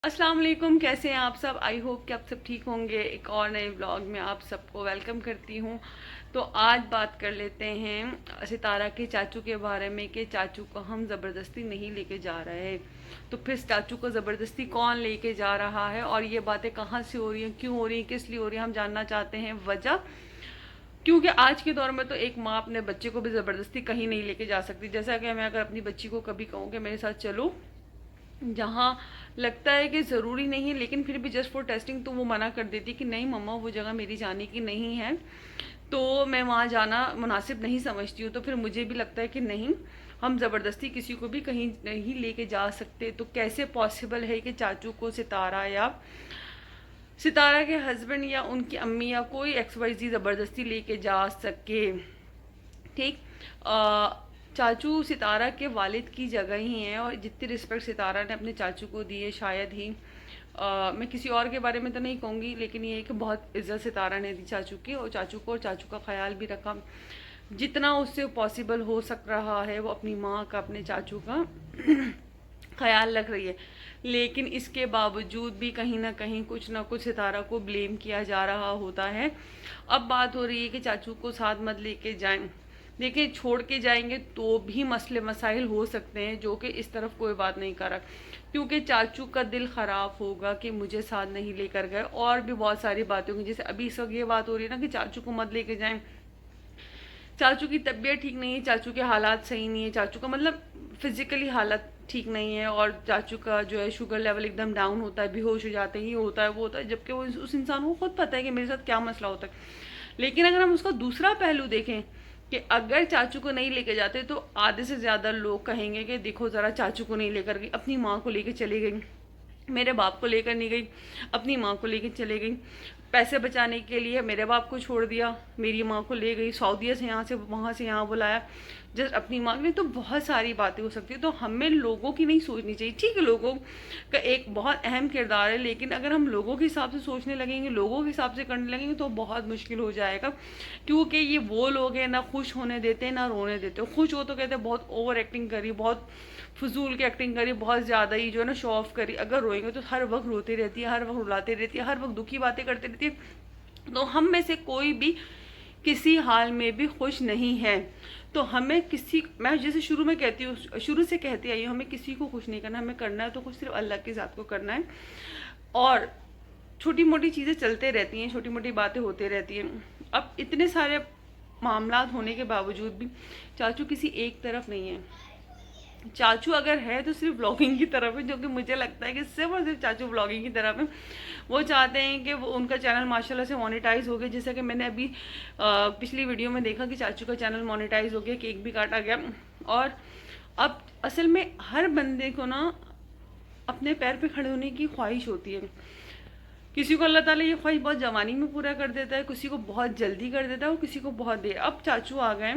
अस्सलाम वालेकुम, कैसे हैं आप सब। आई होप कि आप सब ठीक होंगे। एक और नए व्लॉग में आप सबको वेलकम करती हूँ। तो आज बात कर लेते हैं सितारा के चाचू के बारे में कि चाचू को हम ज़बरदस्ती नहीं लेके जा रहे। तो फिर चाचू को ज़बरदस्ती कौन लेके जा रहा है और ये बातें कहाँ से हो रही हैं, क्यों हो रही हैं, किस लिए हो रही हैं, हम जानना चाहते हैं वजह। क्योंकि आज के दौर में तो एक माँ अपने बच्चे को भी ज़बरदस्ती कहीं नहीं लेके जा सकती। जैसा कि मैं अगर अपनी बच्ची को कभी कहूँ कि मेरे साथ चलो जहाँ लगता है कि ज़रूरी नहीं है लेकिन फिर भी जस्ट फॉर टेस्टिंग, तो वो मना कर देती कि नहीं मम्मा वो जगह मेरी जाने की नहीं है, तो मैं वहाँ जाना मुनासिब नहीं समझती हूँ। तो फिर मुझे भी लगता है कि नहीं, हम ज़बरदस्ती किसी को भी कहीं नहीं लेके जा सकते। तो कैसे पॉसिबल है कि चाचू को सितारा या सितारा के हस्बैंड या उनकी अम्मी या कोई XYZ ज़बरदस्ती लेके जा सके। ठीक। चाचू सितारा के वालिद की जगह ही हैं और जितनी रिस्पेक्ट सितारा ने अपने चाचू को दी है शायद ही मैं किसी और के बारे में तो नहीं कहूँगी, लेकिन ये है कि बहुत इज्जत सितारा ने दी चाचू की, और चाचू को और चाचू का ख्याल भी रखा जितना उससे पॉसिबल हो सक रहा है। वो अपनी माँ का, अपने चाचू का ख्याल रख रही है। लेकिन इसके बावजूद भी कहीं ना कुछ सितारा को ब्लेम किया जा रहा होता है। अब बात हो रही है कि चाचू को साथ मत लेके जाएं। देखिए, छोड़ के जाएंगे तो भी मसले मसाइल हो सकते हैं, जो कि इस तरफ कोई बात नहीं कर रहा, क्योंकि चाचू का दिल ख़राब होगा कि मुझे साथ नहीं लेकर गए। और भी बहुत सारी बातें होंगी, जैसे अभी इस वक्त ये बात हो रही है ना कि चाचू को मत लेके जाएं, चाचू की तबीयत ठीक नहीं है, चाचू के हालात सही नहीं है, चाचू का मतलब फिजिकली हालत ठीक नहीं है, और चाचू का जो है शुगर लेवल एकदम डाउन होता है, बेहोश हो जाते हैं, ये होता है वो होता है, जबकि वो उस इंसान को खुद पता है कि मेरे साथ क्या मसला होता है। लेकिन अगर हम उसका दूसरा पहलू देखें कि अगर चाचू को नहीं लेके जाते तो आधे से ज़्यादा लोग कहेंगे कि देखो ज़रा, चाचू को नहीं लेकर गई, अपनी माँ को लेकर चली गई, मेरे बाप को लेकर नहीं गई, अपनी माँ को लेकर चले गई, पैसे बचाने के लिए मेरे बाप को छोड़ दिया, मेरी माँ को ले गई, सऊदीया से यहाँ से वहाँ से यहाँ बुलाया, जस्ट अपनी माँ ने। तो बहुत सारी बातें हो सकती है। तो हमें लोगों की नहीं सोचनी चाहिए। ठीक है, लोगों का एक बहुत अहम किरदार है, लेकिन अगर हम लोगों के हिसाब से सोचने लगेंगे, लोगों के हिसाब से करने लगेंगे तो बहुत मुश्किल हो जाएगा। क्योंकि ये वो लोग हैं ना खुश होने देते ना रोने देते। खुश हो तो कहते बहुत ओवर एक्टिंग करी, बहुत फजूल की एक्टिंग करी, बहुत ज़्यादा ही जो है ना शो ऑफ करी। अगर रोएंगे तो हर वक्त रोती रहती है, हर वक्त रुलाती रहती है, हर वक्त दुखी बातें करती रहती है। तो हम में से कोई भी किसी हाल में भी खुश नहीं है। तो हमें किसी, मैं जैसे शुरू में कहती हूँ, शुरू से कहती आई हूँ, हमें किसी को खुश नहीं करना। हमें करना है तो खुश सिर्फ अल्लाह की ज़ात को करना है। और छोटी मोटी चीज़ें चलते रहती हैं, छोटी मोटी बातें होती रहती हैं। अब इतने सारे मामला होने के बावजूद भी चाचू किसी एक तरफ नहीं है। चाचू अगर है तो सिर्फ ब्लॉगिंग की तरफ है, जो कि मुझे लगता है कि सिर्फ और सिर्फ चाचू ब्लॉगिंग की तरफ है। वो चाहते हैं कि वो उनका चैनल माशाल्लाह से मोनेटाइज हो गया, जैसा कि मैंने अभी पिछली वीडियो में देखा कि चाचू का चैनल मोनेटाइज हो गया, केक भी काटा गया। और अब असल में हर बंदे को ना अपने पैर पे खड़े होने की ख्वाहिश होती है। किसी को अल्लाह ताला ये ख्वाहिश बहुत जवानी में पूरा कर देता है, किसी को बहुत जल्दी कर देता है, और किसी को बहुत देर। अब चाचू आ गए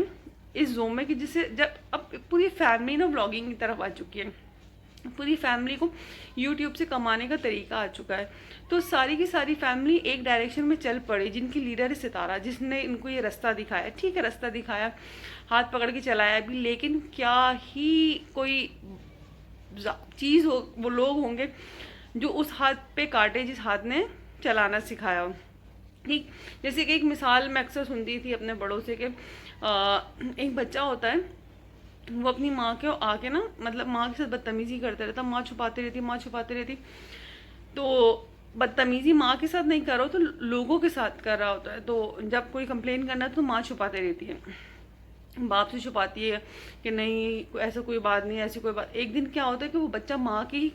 इस जोन में कि जिससे जब अब पूरी फैमिली ना ब्लॉगिंग की तरफ आ चुकी है, पूरी फैमिली को यूट्यूब से कमाने का तरीका आ चुका है। तो सारी की सारी फैमिली एक डायरेक्शन में चल पड़ी, जिनकी लीडर है सितारा, जिसने इनको ये रास्ता दिखाया। ठीक है, रास्ता दिखाया, हाथ पकड़ के चलाया भी, लेकिन क्या ही कोई चीज़ हो, वो लोग होंगे जो उस हाथ पे काटे जिस हाथ ने चलाना सिखाया हो। ठीक, जैसे कि एक मिसाल मैं अक्सर सुनती थी अपने बड़ों से कि एक बच्चा होता है, वो अपनी माँ के आके ना मतलब माँ के साथ बदतमीज़ी करता रहता, माँ छुपाती रहती, माँ छुपाती रहती। तो बदतमीज़ी माँ के साथ नहीं कर रहा हो तो लोगों के साथ कर रहा होता है। तो जब कोई कंप्लेन करना है तो माँ छुपाती रहती है, बाप से छुपाती है कि नहीं ऐसा कोई बात नहीं, ऐसी कोई बात। एक दिन क्या होता है कि वो बच्चा माँ के ही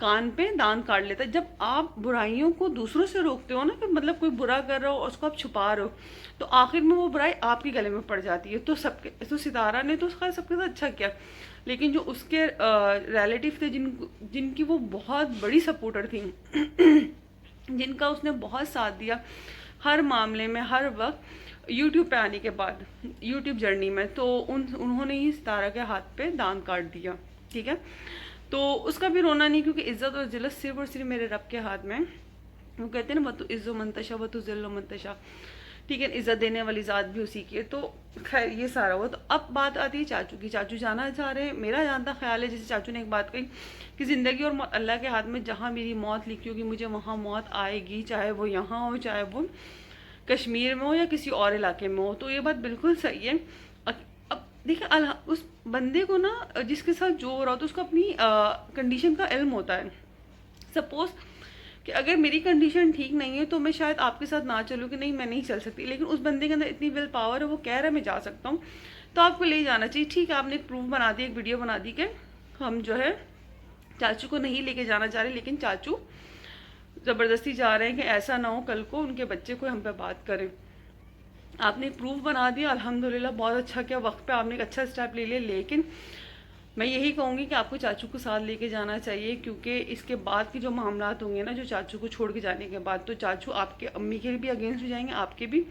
कान पे दांत काट लेता है। जब आप बुराइयों को दूसरों से रोकते हो ना, कि मतलब कोई बुरा कर रहा हो और उसको आप छुपा रहे हो, तो आखिर में वो बुराई आपके गले में पड़ जाती है। तो सितारा ने तो उसका सबके साथ अच्छा किया, लेकिन जो उसके रिलेटिव थे जिनकी वो बहुत बड़ी सपोर्टर थी जिनका उसने बहुत साथ दिया हर मामले में, हर वक्त यूट्यूब पे आने के बाद, यूट्यूब जर्नी में, तो उन्होंने ही सितारा के हाथ पे दांत काट दिया। ठीक है, तो उसका भी रोना नहीं, क्योंकि इज्जत और जिल्लत सिर्फ और सिर्फ मेरे रब के हाथ में। वो कहते हैं ना, वतु इज़्ज़ो मंतशा वतु ज़िल्लो मंतशा। ٹھیک ہے، عزت دینے والی ذات بھی اسی کی ہے. تو خیر یہ سارا ہوا. تو اب بات آتی ہے چاچو کی. چاچو جانا چاہ رہے ہیں. میرا جانتا خیال ہے، جیسے چاچو نے ایک بات کہی کہ زندگی اور موت اللہ کے ہاتھ میں، جہاں میری موت لکھی ہوگی مجھے وہاں موت آئے گی، چاہے وہ یہاں ہو، چاہے وہ کشمیر میں ہو یا کسی اور علاقے میں ہو. تو یہ بات بالکل صحیح ہے. اب دیکھیں اس بندے کو نا، جس کے ساتھ جو ہو رہا ہوتا ہے اس کو اپنی کنڈیشن کا علم ہوتا ہے. سپوز کہ اگر میری کنڈیشن ٹھیک نہیں ہے تو میں شاید آپ کے ساتھ نہ چلوں کہ نہیں میں نہیں چل سکتی، لیکن اس بندے کے اندر اتنی ول پاور ہے، وہ کہہ رہا ہے میں جا سکتا ہوں، تو آپ کو لے جانا چاہیے. ٹھیک ہے، آپ نے ایک پروف بنا دی، ایک ویڈیو بنا دی کہ ہم جو ہے چاچو کو نہیں لے کے جانا چاہ رہے، لیکن چاچو زبردستی جا رہے ہیں کہ ایسا نہ ہو کل کو ان کے بچے کو ہم پہ بات کریں. آپ نے پروف بنا دیا، الحمدللہ بہت اچھا کیا، وقت پہ آپ نے ایک اچھا اسٹیپ لے لیا. لیکن میں یہی کہوں گی کہ آپ کو چاچو کو ساتھ لے کے جانا چاہیے، کیونکہ اس کے بعد کے جو معاملات ہوں گے نا، جو چاچو کو چھوڑ کے جانے کے بعد، تو چاچو آپ کے امی کے بھی اگینسٹ ہو جائیں گے، آپ کے بھی،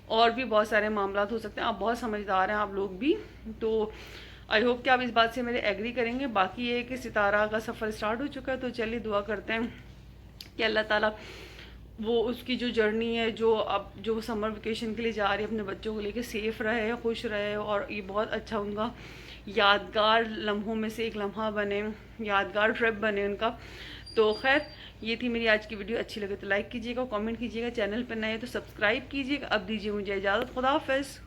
اور بھی بہت سارے معاملات ہو سکتے ہیں. آپ بہت سمجھدار ہیں آپ لوگ بھی. تو آئی ہوپ کہ آپ اس بات سے میرے ایگری کریں گے. باقی یہ ہے کہ ستارہ کا سفر اسٹارٹ ہو چکا ہے، تو چلیے دعا کرتے ہیں کہ اللہ تعالیٰ وہ اس کی جو جرنی ہے، جو سمر ویکیشن کے لیے جا رہی ہے اپنے بچوں کو لے کے، سیف رہے، خوش رہے، اور یہ بہت اچھا ان کا یادگار لمحوں میں سے ایک لمحہ بنے، یادگار ٹرپ بنے ان کا. تو خیر یہ تھی میری آج کی ویڈیو. اچھی لگے تو لائک کیجیے گا، کامنٹ کیجیے گا، چینل پہ نئے تو سبسکرائب کیجیے گا. اب دیجیے مجھے اجازت. خدا حافظ.